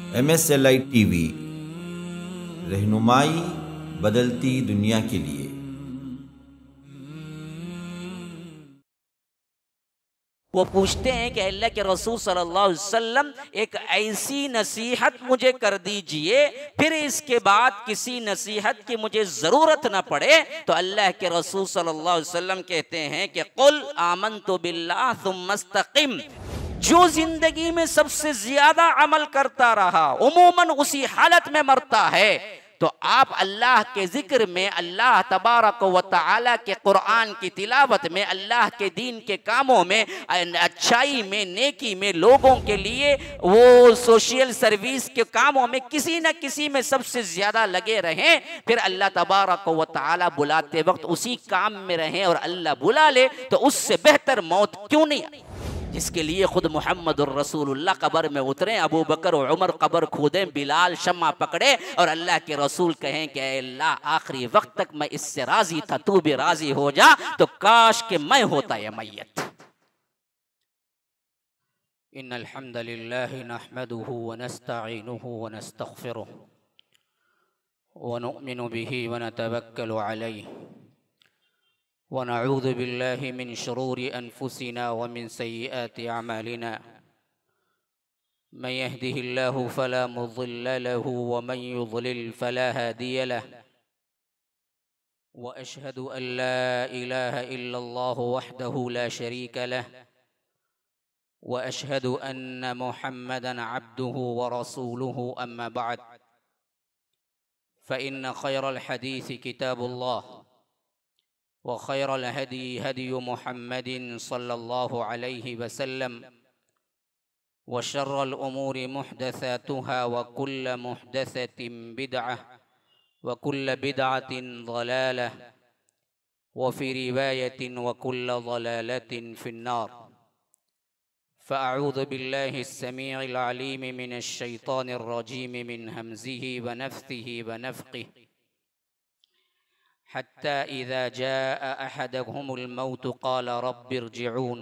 MSLI TV, रहनुमाई बदलती दुनिया के लिए। वो पूछते हैं कि अल्लाह के रसूल सल्लल्लाहु अलैहि वसल्लम एक ऐसी नसीहत मुझे कर दीजिए, फिर इसके बाद किसी नसीहत की मुझे ज़रूरत ना पड़े। तो अल्लाह के रसूल सल्लल्लाहु अलैहि वसल्लम कहते हैं कि कुल आमनतु बिल्लाह सुम्मा इस्तक़िम। जो जिंदगी में सबसे ज्यादा अमल करता रहा उमूमन उसी हालत में मरता है। तो आप अल्लाह के जिक्र में, अल्लाह तबारक व तआला के कुरान की तिलावत में, अल्लाह के दीन के कामों में, अच्छाई में, नेकी में, लोगों के लिए वो सोशल सर्विस के कामों में किसी न किसी में सबसे ज्यादा लगे रहें। फिर अल्लाह तबारक व तआला बुलाते वक्त उसी काम में रहें और अल्लाह बुला ले तो उससे बेहतर मौत क्यों नहीं आई, जिसके लिए खुद मोहम्मदुर रसूलुल्लाह कब्र में उतरे, अबू बकर और उमर कब्र खोदें, बिलाल शम्मा पकड़े और अल्लाह के रसूल कहें कि अल्लाह आखिरी वक्त तक मैं इससे राजी था, तू भी राजी हो जा, तो काश के मैं होता ये मैयत। इन्नल हम्दुलिल्लाहि नहमदुहु व नस्तईनुहु व नस्तगफिरुहु व नुमिनु बिही व नतवक्कलु अलैहि व नऊज़ु बिल्लाहि मिन शुरूरि अनफुसिना व मिन सय्यिआति अमालिना मन यहदिहिल्लाहु फला मुज़िल्ल लहु व मन युज़लिल फला हादिय लहु व अशहदु अन ला इलाहा इल्लल्लाहु वहदहु ला शरीक लहु व अशहदु अन्न मुहम्मदन अब्दुहु व रसूलुहु अम्मा बअद फ़इन्न खैरल हदीस किताबुल्लाह व खैरल हदी हदी मुहम्मदिन सल्लल्लाहु अलैहि वसल्लम व शर्रल उमूरि मुहदसातुहा व कुल्ल मुहदसतिन बिदअह व कुल्ल बिदअतिन ज़लालह व फ़ी रिवायतिन व कुल्ल ज़लालतिन फ़िन्नार। फ़अऊज़ु बिल्लाहि अस्समीइल अलीम मिनश शैतानिर रजीम मिन हमज़िहि व नफ़्सिहि व नफ़्ख़िहि हत्ता इज़ा जाअ अहदहुमुल मौत क़ाल रब्बि इरजिऊन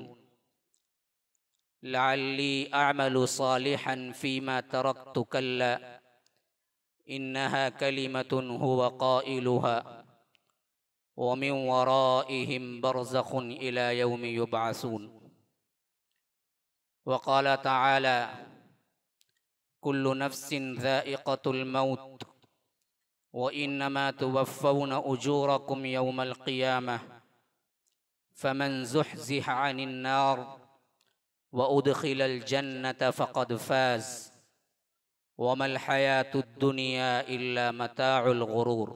लअल्ली अअमलु सालिहन फ़ीमा तरक्तु कल्ला इन्नहा कलिमतुन हुवा क़ाइलुहा व मिन वराइहिम बरज़ख़ुन इला यौमि युबअसून। व क़ाल तआला कुल्लु नफ्सिन ज़ाइक़तुल मौत व इन्नमा तुवफ़्फ़ौन उजूरकुम यौमल क़ियामह फ़मन ज़ुहज़िह अनिन नार व उदख़िलल जन्नत फ़क़द फ़ाज़ वमल हयातुद दुनिया इल्ला मताउल गुरूर।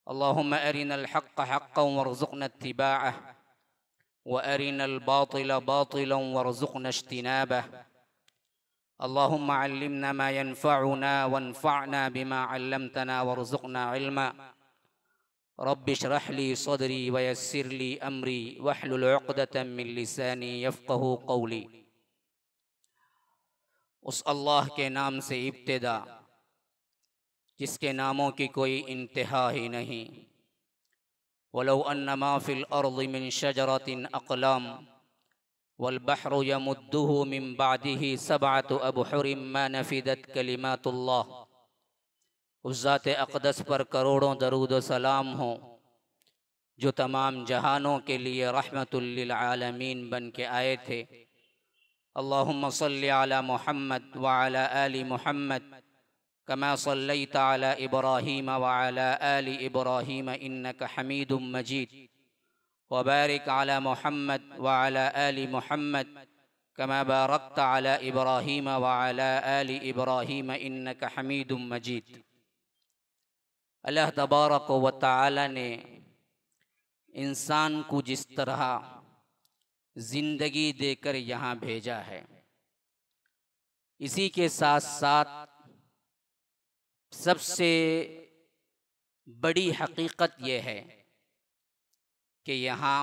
अल्लाहुम्मा अरिनल हक़्क़ हक़्क़न वरज़ुक़ना इत्तिबाअह व अरिनल बातिल बातिलन वरज़ुक़ना इज्तिनाबह। अल्लाहुम्मा अल्लिमना मा यनफ़अुना वन्फ़अना बिमा अल्लमतना वरज़ुक़ना इल्मा। रब्बि इश्रह ली सदरी व यस्सिर ली अमरी वहलुल उक़दतम मिन लिसानी यफ़क़हू क़ौली। उस अल्लाह के नाम से इब्तिदा जिसके नामों की कोई इंतहा ही नहीं। वलौ अन्ना मा फ़िल अर्ज़ि मिन शजरतिन अक़लाम वल बहरु यमुद्दुहु मिन बअदिही सबअतु अबहुरिम मा नफ़िदत कलिमातुल्लाह। उस ज़ात अक़दस पर करोड़ों दरूद व सलाम हो जो तमाम जहानों के लिए रहमतुल लिल आलमीन बन के आए थे। अल्लाहुम्मा सल्लि अला मुहम्मद व अला आलि मुहम्मद कमा सल्लैता अला इब्राहीम व अला आलि इब्राहीम इन्नका हमीदुम मजीद व बारिक अला मुहम्मद व अला आलि मुहम्मद कमा बारकता अला इब्राहीम व अला आलि इब्राहीम इन्नका हमीदुम मजीद। अल्लाह तबारक व तआला ने इंसान को जिस तरह जिंदगी देकर यहाँ भेजा है, इसी के साथ साथ सबसे बड़ी हकीकत यह है कि यहाँ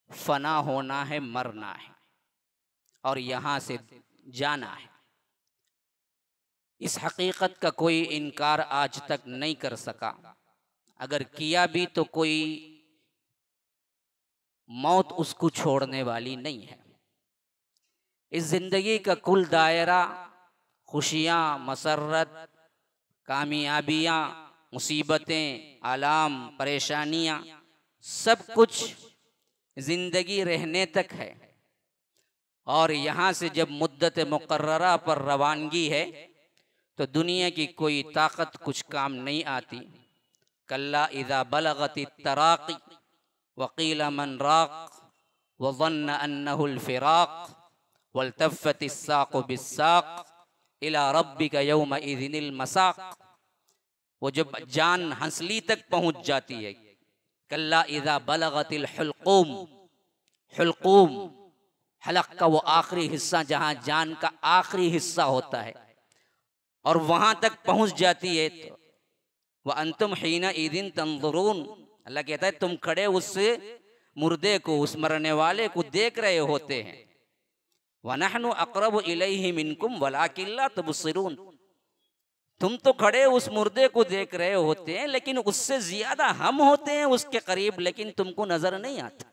फना होना है, मरना है और यहाँ से जाना है। इस हकीकत का कोई इनकार आज तक नहीं कर सका। अगर किया भी तो कोई मौत उसको छोड़ने वाली नहीं है। इस जिंदगी का कुल दायरा खुशियाँ, मसरत, कामयाबियाँ, मुसीबतें, आलाम, परेशानियाँ, सब कुछ ज़िंदगी रहने तक है। और यहाँ से जब मुद्दत मुकर्ररा पर रवानगी है तो दुनिया की कोई ताकत कुछ काम नहीं आती। कल्ला इज़ा बलगति तराक़ी वक़ील मन राक़ वज़न्न अन्नहुल फ़िराक़ वल्तफ़्फ़ति स्साक़ु बिस्साक़ इला रब्बिका यौमइज़िनिल मसाक़। वो जब जान हंसली तक पहुँच जाती है। कल्ला इज़ा बलगतिल हुल्क़ूम, हुल्क़ूम हलक का वो आखिरी हिस्सा जहाँ जान का आखिरी हिस्सा होता है, और वहाँ तक पहुँच जाती है तो वह अंतुम हीना ईदिन तंजुरून, अल्लाह कहता है तुम खड़े उस मुर्दे को, उस मरने वाले को देख रहे होते हैं। वनहनु अक़रबु इलैहि मिनकुम वलाकिन ला तुबसिरून, तुम तो खड़े उस मुर्दे को देख रहे होते हैं लेकिन उससे ज्यादा हम होते हैं उसके करीब, लेकिन तुमको नजर नहीं आता।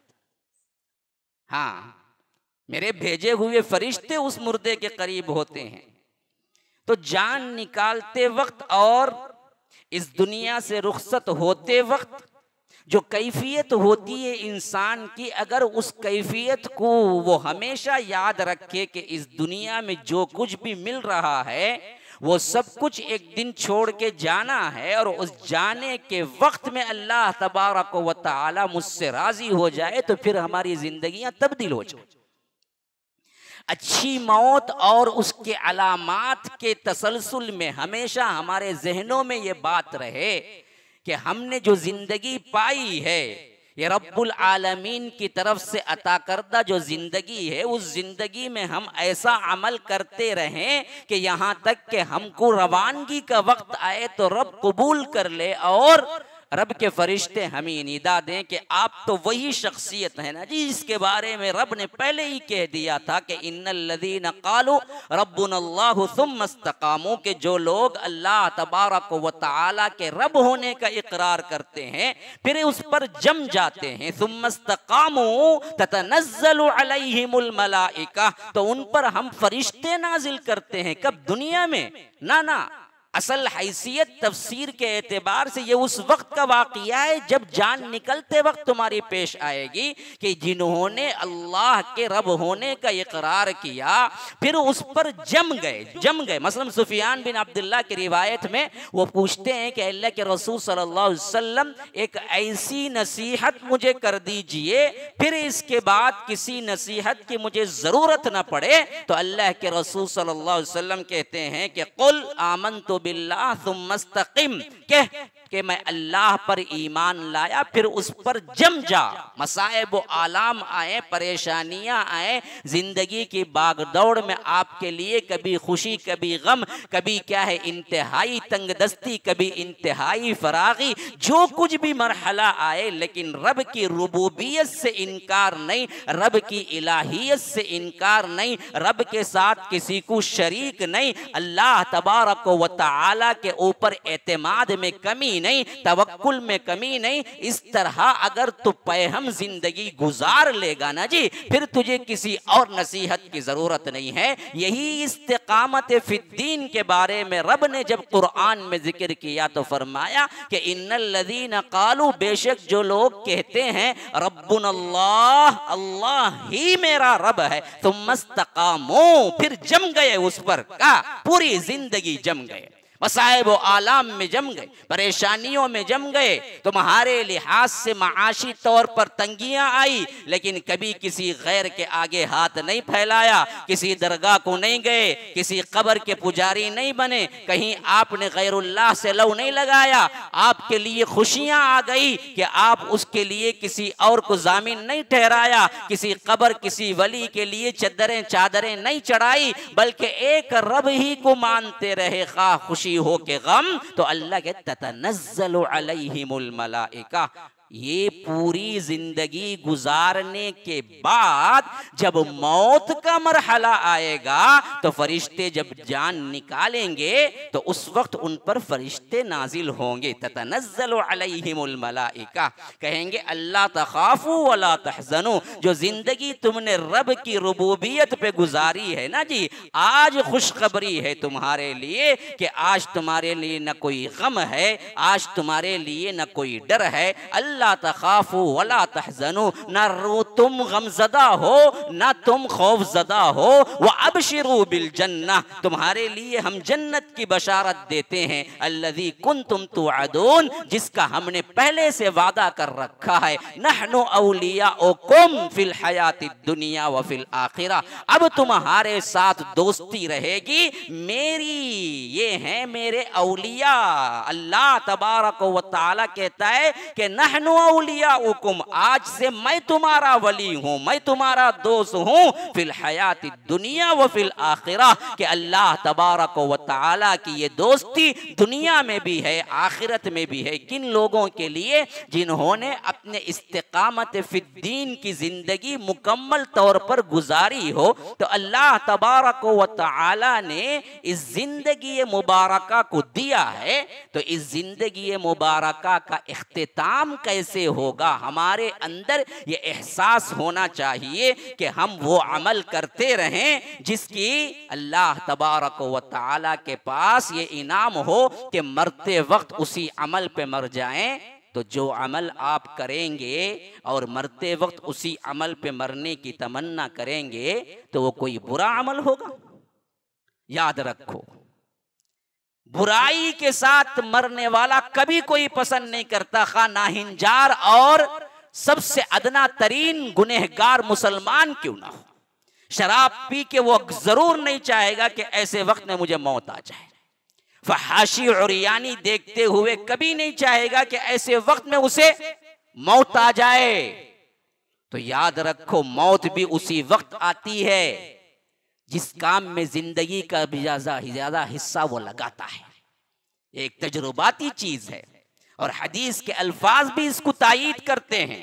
हाँ, मेरे भेजे हुए फरिश्ते उस मुर्दे के करीब होते हैं। तो जान निकालते वक्त और इस दुनिया से रुखसत होते वक्त जो कैफियत होती है इंसान की, अगर उस कैफियत को वो हमेशा याद रखे कि इस दुनिया में जो कुछ भी मिल रहा है वो सब कुछ एक दिन छोड़ के जाना है, और उस जाने के वक्त में अल्लाह तबारक व तआला मुझसे राजी हो जाए तो फिर हमारी जिंदगियां तब्दील हो जाए। अच्छी मौत और उसके अलामात के तसलसल में हमेशा हमारे जहनों में ये बात रहे कि हमने जो जिंदगी पाई है ये रब्बुल आलमीन की तरफ से अता करदा जो जिंदगी है, उस जिंदगी में हम ऐसा अमल करते रहें कि यहाँ तक कि हमको रवानगी का वक्त आए तो रब कबूल कर ले और रब के फरिश्ते हमें निदा दें कि आप तो वही शख्सियत है ना जी जिसके बारे में रब ने पहले ही कह दिया था कि इन्नल लज़ीना क़ालू रब्बुनल्लाहु सुम्मा इस्तक़ामू, के जो लोग अल्लाह तबारक व तआला के रब होने का इकरार करते हैं फिर उस पर जम जाते हैं, सुम्मा इस्तक़ामू ततनज़्ज़लु अलैहिमुल मलाइका, तो उन पर हम फरिश्ते नाजिल करते हैं। कब? दुनिया में ना असल हैसियत तफसीर के एतबार से ये उस वक्त का वाक़िया है जब जान निकलते वक्त तुम्हारी पेश आएगी कि जिन्होंने अल्लाह के रब होने का इकरार किया फिर उस पर जम गए। मसलन सुफियान बिन अब्दुल्लाह की रिवायत में वो पूछते हैं कि अल्लाह के रसूल सल्लल्लाहु अलैहि वसल्लम एक ऐसी नसीहत मुझे कर दीजिए फिर इसके बाद किसी नसीहत की मुझे ज़रूरत न पड़े। तो अल्लाह के रसूल सल्लल्लाहु अलैहि वसल्लम कहते हैं कि कुल आमनतु बिल्लाह सुम्मा इस्तक़िम, कह कि मैं अल्लाह पर ईमान लाया फिर उस पर जम जा। मसाइब व आलाम आए, परेशानियां आए, जिंदगी की बागदौड़ में आपके लिए कभी खुशी कभी गम, कभी क्या है इंतहाई तंगदस्ती, कभी इंतहाई फरागी, जो कुछ भी मरहला आए, लेकिन रब की रुबूबियत से इनकार नहीं, रब की इलाहियत से इनकार नहीं, रब के साथ किसी को शरीक नहीं, अल्लाह तबारक व तआला के ऊपर एतमाद में कमी नहीं, तवक्कुल में कमी नहीं। इस तरह अगर तू पैहम जिंदगी गुजार लेगा ना जी, फिर तुझे किसी और नसीहत की जरूरत नहीं है। यही इस्तिकामत फिद्दीन के बारे में रब ने जब कुरान में जिक्र किया तो फरमाया कि इन्नल लज़ीना क़ालू, बेशक जो लोग कहते हैं रब्बुनल्लाह, अल्लाह ही मेरा रब है, तुम मस्तकामो, फिर जम गए उस पर का पूरी जिंदगी जम गए, मसाइब व आलाम में जम गए, परेशानियों में जम गए, तुम्हारे लिहाज से माशी तौर पर तंगियां आई, लेकिन कभी किसी गैर के आगे हाथ नहीं फैलाया, किसी दरगाह को नहीं गए, किसी कब्र के पुजारी नहीं बने, कहीं आपने गैरुल्लाह से लव नहीं लगाया, आपके लिए खुशियां आ गई कि आप उसके लिए किसी और को जामिन नहीं ठहराया, किसी कब्र किसी वली के लिए चादरें नहीं चढ़ाई, बल्कि एक रब ही को मानते रहे, खा खुशी हो के गम। तो अल्लाह के ततनज़्ज़लु अलैहिमुल मलाइका, ये पूरी जिंदगी गुजारने के बाद जब मौत का मरहला आएगा तो फरिश्ते जब जान निकालेंगे तो उस वक्त उन पर फरिश्ते नाजिल होंगे। ततनज़्ज़लु अलैहिमुल मलाइका, कहेंगे अल्लाह तखाफू वला तहज़नु, जो जिंदगी तुमने रब की रुबूबियत पे गुजारी है ना जी, आज खुशखबरी है तुम्हारे लिए कि आज तुम्हारे लिए न कोई गम है, आज तुम्हारे लिए न कोई डर है। अल्लाह तखाफू वला तहज़नु, न तुम गमज़दा हो न तुम खौफज़दा हो। व अबशिरू बिल जन्नह, तुम्हारे लिए हम जन्नत की बशारत देते हैं। अल्लज़ी कुंतुम तुअदून, जिसका हमने पहले से वादा कर रखा है। नहनु औलियाउकुम फिल हयातिद दुनिया व फिल आखिरा, अब तुम्हारे साथ दोस्ती रहेगी मेरी, ये हैं मेरे औलिया। अल्लाह तबारक व तआला कहता है कि नहनु औलियाउकुम, आज से मैं तुम्हारा वली हूँ, मैं तुम्हारा दोस्त हूँ। फिल हयातिद दुनिया व फिल आखिरा, कि अल्लाह तबारक व तआला की ये दोस्ती दुनिया में भी है आखिरत में भी है। किन लोगों के लिए? जिन्होंने अपने इस्तिकामत फिद्दीन की जिंदगी मुकम्मल तौर पर गुजारी हो। तो अल्लाह तबारक व तआला ने इस जिंदगी मुबारका को दिया है, तो इस जिंदगी मुबारका का इख्तिताम कैसे होगा? हमारे अंदर ये एहसास होना चाहिए कि हम वो अमल करते रहें जिसकी अल्लाह तबारक व तआला के पास ये इनाम हो कि मरते वक्त उसी अमल पे मर जाएं। तो जो अमल आप करेंगे और मरते वक्त उसी अमल पे मरने की तमन्ना करेंगे तो वो कोई बुरा अमल होगा? याद रखो, बुराई के साथ मरने वाला कभी कोई पसंद नहीं करता, खा नाहिंजार और सबसे अदना तरीन गुनहगार मुसलमान क्यों ना हो। शराब पी के वो जरूर नहीं चाहेगा कि ऐसे वक्त में मुझे मौत आ जाए। फहाशी और यानी देखते हुए कभी नहीं चाहेगा कि ऐसे वक्त में उसे मौत आ जाए। तो याद रखो, मौत भी उसी वक्त आती है जिस काम में जिंदगी का भी ज्यादा हिस्सा वो लगाता है। एक तजुर्बाती चीज है और हदीस के अल्फाज भी इसको तायीद करते हैं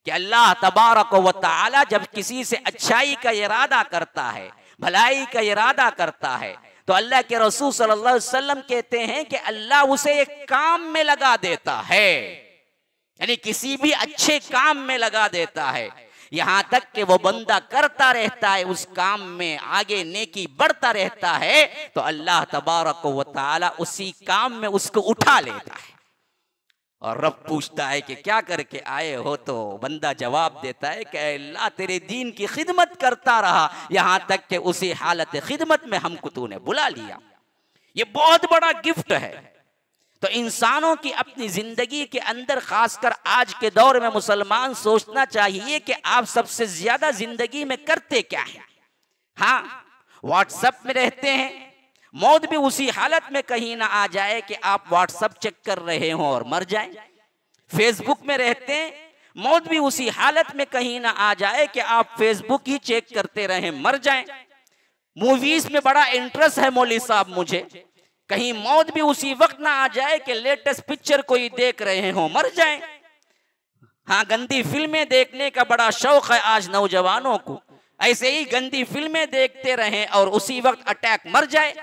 कि अल्लाह तबारक व तआला जब किसी से अच्छाई का इरादा करता है, भलाई का इरादा करता है, तो अल्लाह के रसूल सल्लल्लाहु अलैहि वसल्लम कहते हैं कि अल्लाह उसे एक काम में लगा देता है, यानी किसी भी अच्छे काम में लगा देता है। यहां तक कि वो बंदा करता रहता है, उस काम में आगे नेकी बढ़ता रहता है, तो अल्लाह तबारक व तआला उसी काम में उसको उठा लेता है। और रब पूछता है कि क्या करके आए हो? तो बंदा जवाब देता है कि अल्लाह तेरे दीन की खिदमत करता रहा, यहां तक कि उसी हालत खिदमत में हमको तूने बुला लिया। ये बहुत बड़ा गिफ्ट है। तो इंसानों की अपनी जिंदगी के अंदर, खासकर आज के दौर में मुसलमान सोचना चाहिए कि आप सबसे ज्यादा जिंदगी में करते क्या है। हाँ, व्हाट्सएप में रहते हैं, मौत भी उसी हालत में कहीं ना आ जाए कि आप व्हाट्सएप चेक कर रहे हो और मर जाएं। फेसबुक में रहते हैं, मौत भी उसी हालत में कहीं ना आ जाए कि आप फेसबुक ही चेक करते रहें, मर जाएं। मूवीज में बड़ा इंटरेस्ट है मौली साहब मुझे, कहीं मौत भी उसी वक्त ना आ जाए कि लेटेस्ट पिक्चर कोई देख रहे हो, मर जाएं। हाँ, गंदी फिल्में देखने का बड़ा शौक है आज नौजवानों को, ऐसे ही गंदी फिल्में देखते रहें और उसी वक्त अटैक, मर जाए।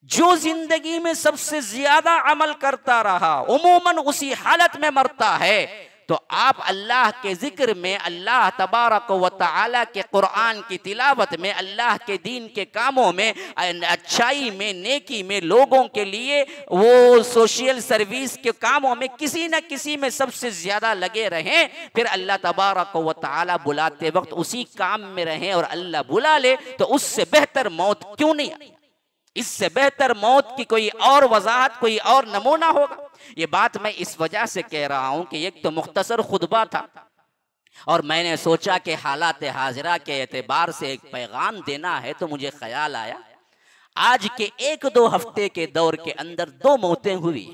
जो जिंदगी में सबसे ज्यादा अमल करता रहा उमूमन उसी हालत में मरता है। तो आप अल्लाह के जिक्र में, अल्लाह तबारक व तआला के कुरान की तिलावत में, अल्लाह के दीन के कामों में, अच्छाई में, नेकी में, लोगों के लिए वो सोशल सर्विस के कामों में किसी न किसी में सबसे ज्यादा लगे रहें। फिर अल्लाह तबारक व तआला बुलाते वक्त उसी काम में रहें और अल्लाह बुला ले, तो उससे बेहतर मौत क्यों नहीं आई? इससे बेहतर मौत की कोई और वजाहत, कोई और नमूना होगा? ये बात मैं इस वजह से कह रहा हूं कि एक तो मुख्तसर खुतबा था और मैंने सोचा कि हालात हाजिरा के एतबार से एक पैगाम देना है, तो मुझे ख्याल आया आज के 1-2 हफ्ते के दौर के अंदर 2 मौतें हुई।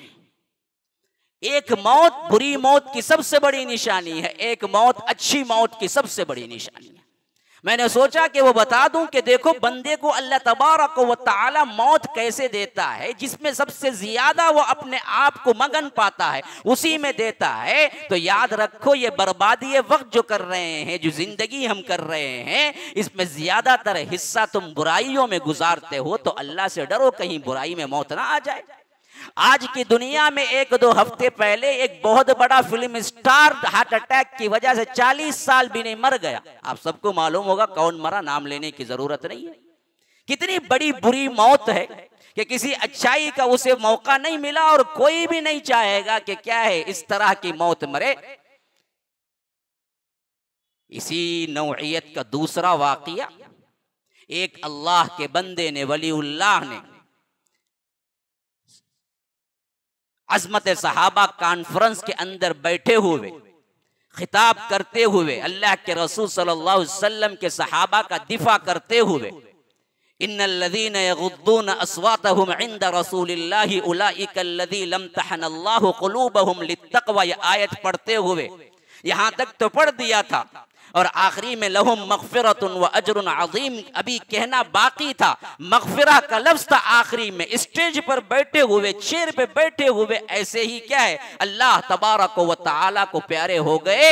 एक मौत बुरी मौत की सबसे बड़ी निशानी है, एक मौत अच्छी मौत की सबसे बड़ी निशानी है। मैंने सोचा कि वो बता दूं कि देखो बंदे को अल्लाह तबारक व तआला मौत कैसे देता है, जिसमें सबसे ज्यादा वो अपने आप को मगन पाता है उसी में देता है। तो याद रखो ये बर्बादी वक्त जो कर रहे हैं, जो जिंदगी हम कर रहे हैं, इसमें ज्यादातर हिस्सा तुम बुराइयों में गुजारते हो। तो अल्लाह से डरो कहीं बुराई में मौत ना आ जाए। आज की दुनिया में 1-2 हफ्ते पहले एक बहुत बड़ा फिल्म स्टार हार्ट अटैक की वजह से 40 साल भी नहीं मर गया। आप सबको मालूम होगा कौन मरा, नाम लेने की जरूरत नहीं है। कितनी बड़ी बुरी मौत है कि किसी अच्छाई का उसे मौका नहीं मिला और कोई भी नहीं चाहेगा कि क्या है इस तरह की मौत मरे। इसी नौइयत का दूसरा वाकया, एक अल्लाह के बंदे ने, वलीउल्लाह ने, अज़मत सहाबा कॉन्फ्रेंस के अंदर बैठे हुए खिताब करते हुए अल्लाह के रसूल सल्लल्लाहु अलैहि वसल्लम के सहाबा का दिफा करते हुए, इन्नल्लज़ीना यग़ुद्दूना अस्वातहुम इंदा रसूलिल्लाहि उलाइका अल्लज़ी लम तहनल्लाहु क़ुलूबहुम लित्तक़वा, ये आयत पढ़ते हुए यहाँ तक तो पढ़ दिया था और आखिरी में लहुम मग़फ़िरतुन व अजरुन अज़ीम अभी कहना बाकी था। मग़फ़िरा का लफ्ज़ था आखिरी में। स्टेज पर बैठे हुए, चेयर पे बैठे हुए ऐसे ही क्या है अल्लाह तबारक व तआला को प्यारे हो गए।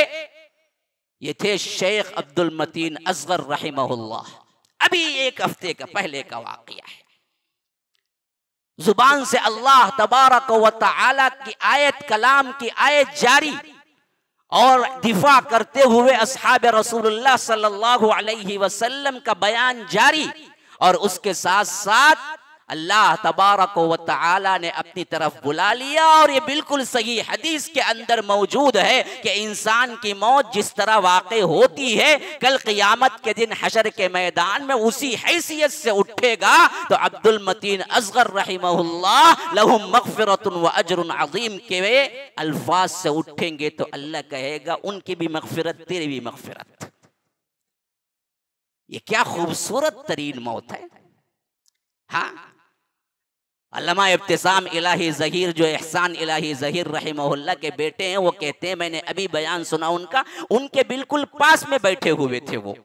ये थे शेख अब्दुल मतीन असगर रहमहुल्लाह। अभी 1 हफ्ते का पहले का वाक़या है। जुबान से अल्लाह तबारक व तआला की आयत, कलाम की आयत जारी और दिफा करते हुए अस्हाब रसूलुल्लाह सल्लल्लाहु अलैहि वसल्लम का बयान जारी, और उसके साथ साथ अल्लाह तबारक व तआला ने अपनी तरफ बुला लिया। और ये बिल्कुल सही हदीस के अंदर मौजूद है कि इंसान की मौत जिस तरह वाक़ई होती है, कल क़ियामत के दिन हशर के मैदान में उसी हैसियत से उठेगा। तो अब्दुल मतीन असगर रहमहुल्लाह लहुम मग़फ़िरतुन व अजरुन अज़ीम के वे अल्फाज से उठेंगे तो अल्लाह कहेगा उनकी भी मग़फ़िरत, तेरी भी मग़फ़िरत। ये क्या खूबसूरत तरीन मौत है। हाँ, अल्लामा इब्तिसाम इलाही ज़हीर जो एहसान इलाही ज़हीर रहमहुल्लाह के बेटे हैं, वो कहते हैं मैंने अभी बयान सुना उनका, उनके बिल्कुल पास में बैठे हुए थे वो,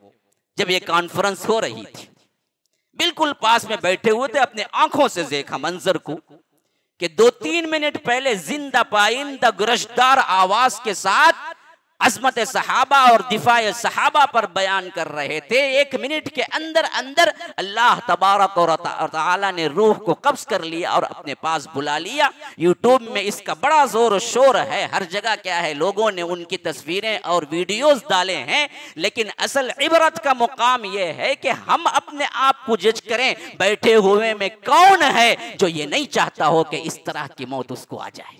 जब ये कॉन्फ्रेंस हो रही थी, बिल्कुल पास में बैठे हुए थे। अपने आंखों से देखा मंजर को कि 2-3 मिनट पहले जिंदा पाइंदा गुरशदार आवाज के साथ अज़मत सहाबा और दिफाए सहाबा पर बयान कर रहे थे। 1 मिनट के अंदर अंदर अल्लाह तबारक और तआला ने रूह को कब्ज़ कर लिया और अपने पास बुला लिया। यूट्यूब में इसका बड़ा जोर शोर है, हर जगह क्या है लोगों ने उनकी तस्वीरें और वीडियोस डाले हैं। लेकिन असल इबरत का मुकाम यह है कि हम अपने आप को जज करें, बैठे हुए में कौन है जो ये नहीं चाहता हो कि इस तरह की मौत उसको आ जाए।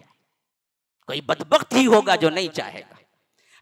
कोई बदबख्त ही होगा जो नहीं चाहेगा।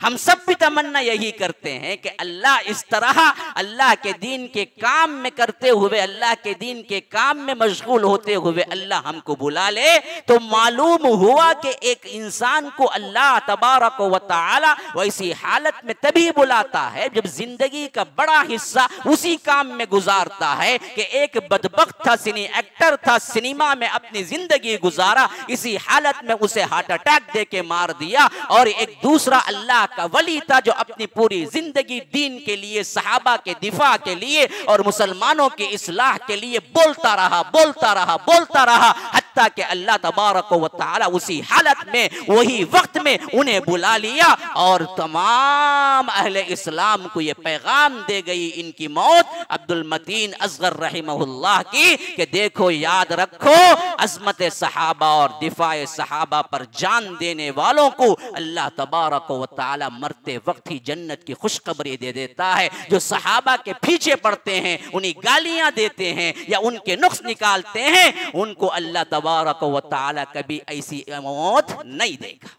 हम सब भी तमन्ना यही करते हैं कि अल्लाह इस तरह अल्लाह के दीन के काम में करते हुए, अल्लाह के दीन के काम में मशगूल होते हुए अल्लाह हमको बुला ले। तो मालूम हुआ कि एक इंसान को अल्लाह तबारक व तआला वैसी हालत में तभी बुलाता है जब जिंदगी का बड़ा हिस्सा उसी काम में गुजारता है कि एक बदबख्त था, सिनी एक्टर था, सिनेमा में अपनी जिंदगी गुजारा, इसी हालत में उसे हार्ट अटैक दे के मार दिया। और एक दूसरा अल्लाह का वली था जो अपनी पूरी जिंदगी दीन के लिए, सहाबा के दिफा के लिए और मुसलमानों की इस्लाह के लिए बोलता रहा हत्ता कि अल्लाह तबारक व तआला उसी हालत में, वही वक्त में उन्हें बुला लिया और तमाम अहले इस्लाम को ये पैगाम दे गई इनकी मौत अब्दुल मतीन असगर रहमहुल्लाह की कि देखो, याद रखो, अज़मत सहाबा और दिफाए सहाबा पर जान देने वालों को अल्लाह तबारक व तआला मरते वक्त ही जन्नत की खुशखबरी दे देता है। जो सहाबा के पीछे पड़ते हैं, उन्हें गालियां देते हैं या उनके नुक्स निकालते हैं, उनको अल्लाह तबारक व तआला कभी ऐसी मौत नहीं देगा।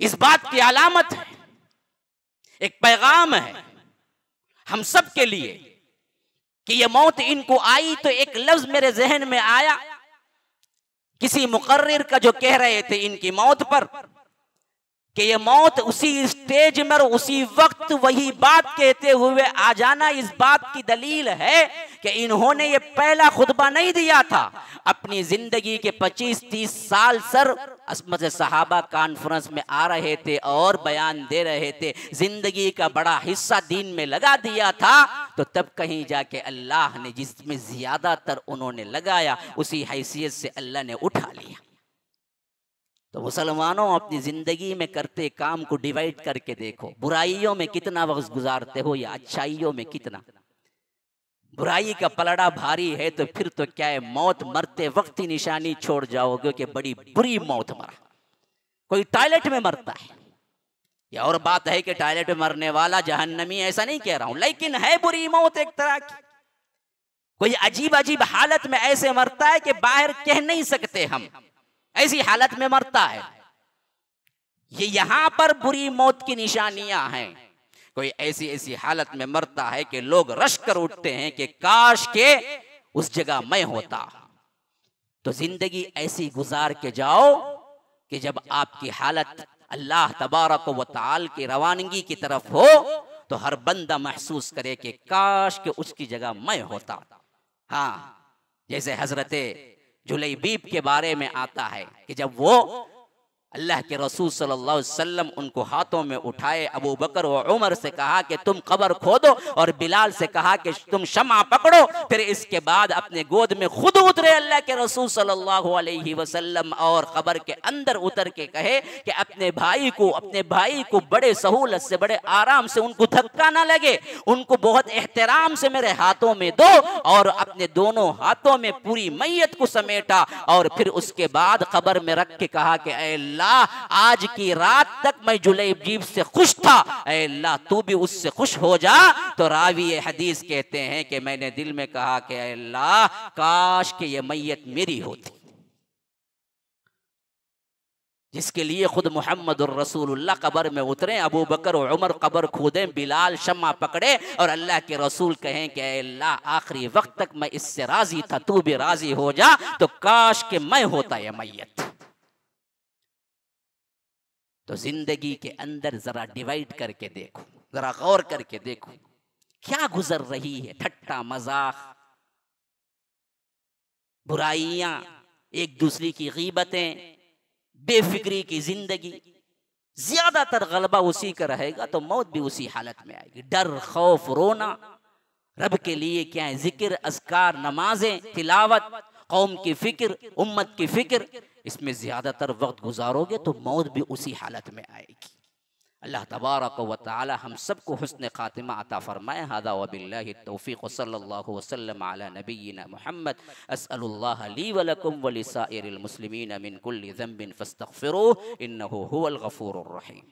इस बात की अलामत है, एक पैगाम है हम सब के लिए कि ये मौत इनको आई। तो एक लफ्ज मेरे जहन में आया किसी मुकर्रिर का जो कह रहे थे इनकी मौत पर कि ये मौत उसी स्टेज में और उसी वक्त वही बात कहते हुए आ जाना इस बात की दलील है कि इन्होंने ये पहला खुतबा नहीं दिया था, अपनी जिंदगी के 25-30 साल सर असमत सहाबा कॉन्फ्रेंस में आ रहे थे और बयान दे रहे थे, जिंदगी का बड़ा हिस्सा दीन में लगा दिया था। तो तब कहीं जाके अल्लाह ने जिसमें ज्यादातर उन्होंने लगाया उसी हैसियत से अल्लाह ने उठा लिया। तो मुसलमानों, अपनी जिंदगी में करते काम को डिवाइड करके देखो, बुराइयों में कितना वक्त गुजारते हो या अच्छाइयों में कितना। बुराई का पलड़ा भारी है तो फिर तो क्या है, मौत मरते वक्त ही निशानी छोड़ जाओगे कि बड़ी बुरी मौत मरा। कोई टॉयलेट में मरता है, या और बात है कि टॉयलेट में मरने वाला जहन्नमी, ऐसा नहीं कह रहा हूं, लेकिन है बुरी मौत एक तरह की। कोई अजीब अजीब हालत में ऐसे मरता है कि बाहर कह नहीं सकते हम, ऐसी हालत में मरता है। ये यहां पर बुरी मौत की निशानियां हैं। कोई ऐसी ऐसी हालत में मरता है कि लोग रश कर उठते हैं कि काश के उस जगह मैं होता। तो जिंदगी ऐसी गुजार के जाओ कि जब आपकी हालत अल्लाह तबारक व तआला की रवानगी की तरफ हो तो हर बंदा महसूस करे कि काश के उसकी जगह मैं होता। हाँ, जैसे हजरते जुलैबीब के बारे में आता है कि जब वो अल्लाह के रसूल सल्लल्लाहु अलैहि वसल्लम उनको हाथों में उठाए, अबू बकर और उमर से कहा कि तुम कब्र खोदो और बिलाल से कहा कि तुम शमा पकड़ो, फिर इसके बाद अपने गोद में खुद उतरे अल्लाह के रसूल सल्लल्लाहु अलैहि वसल्लम और कब्र के अंदर उतर के कहे कि अपने भाई को बड़े सहूलत से, बड़े आराम से, उनको धक्का ना लगे, उनको बहुत एहतराम से मेरे हाथों में दो, और अपने दोनों हाथों में पूरी मैयत को समेटा और फिर उसके बाद कब्र में रख के कहा कि ऐ आज की रात तक मैं जुलैबीब से खुश था, ऐ अल्लाह तू भी उससे खुश हो जा। तो रावी हदीस कहते हैं कि मैंने दिल में कहा कि ऐ अल्लाह काश कि ये मैयत मेरी होती, जिसके लिए खुद मोहम्मदुर रसूलुल्लाह कब्र में उतरे, अबू बकर और उमर कब्र खोदे, बिलाल शम्मा पकड़े और अल्लाह के रसूल कहें कि ऐ अल्लाह आखिरी वक्त तक मैं इससे राजी था, तू भी राजी हो जा, तो काश कि मैं होता ये मैयत। तो जिंदगी के अंदर जरा डिवाइड करके देखो, जरा गौर करके देखो क्या गुजर रही है। ठट्टा मजाक, बुराइयां, एक दूसरे की गीबतें, बेफिक्री की जिंदगी, ज्यादातर गलबा उसी का रहेगा तो मौत भी उसी हालत में आएगी। डर, खौफ, रोना, रब के लिए क्या है, जिक्र, अस्कार, नमाजें, तिलावत, कौम की फिक्र, उम्मत की फिक्र, इसमें ज्यादातर वक्त गुजारोगे तो मौत भी उसी हालत में आएगी। अल्लाह तबारक व तआला हम सबको हुस्न खातिमा अता फरमाए। हादा व बिल्लाहि तौफीक, सल्लल्लाहु वसल्लम अला नबिय्यिना मुहम्मद। अस्अलुल्लाह ली व लकुम व लिसाइरिल मुस्लिमीन मिन कुल्ली ज़ंबिन फस्तगफिरूह इन्नहु हुवल गफूरुर रहीम।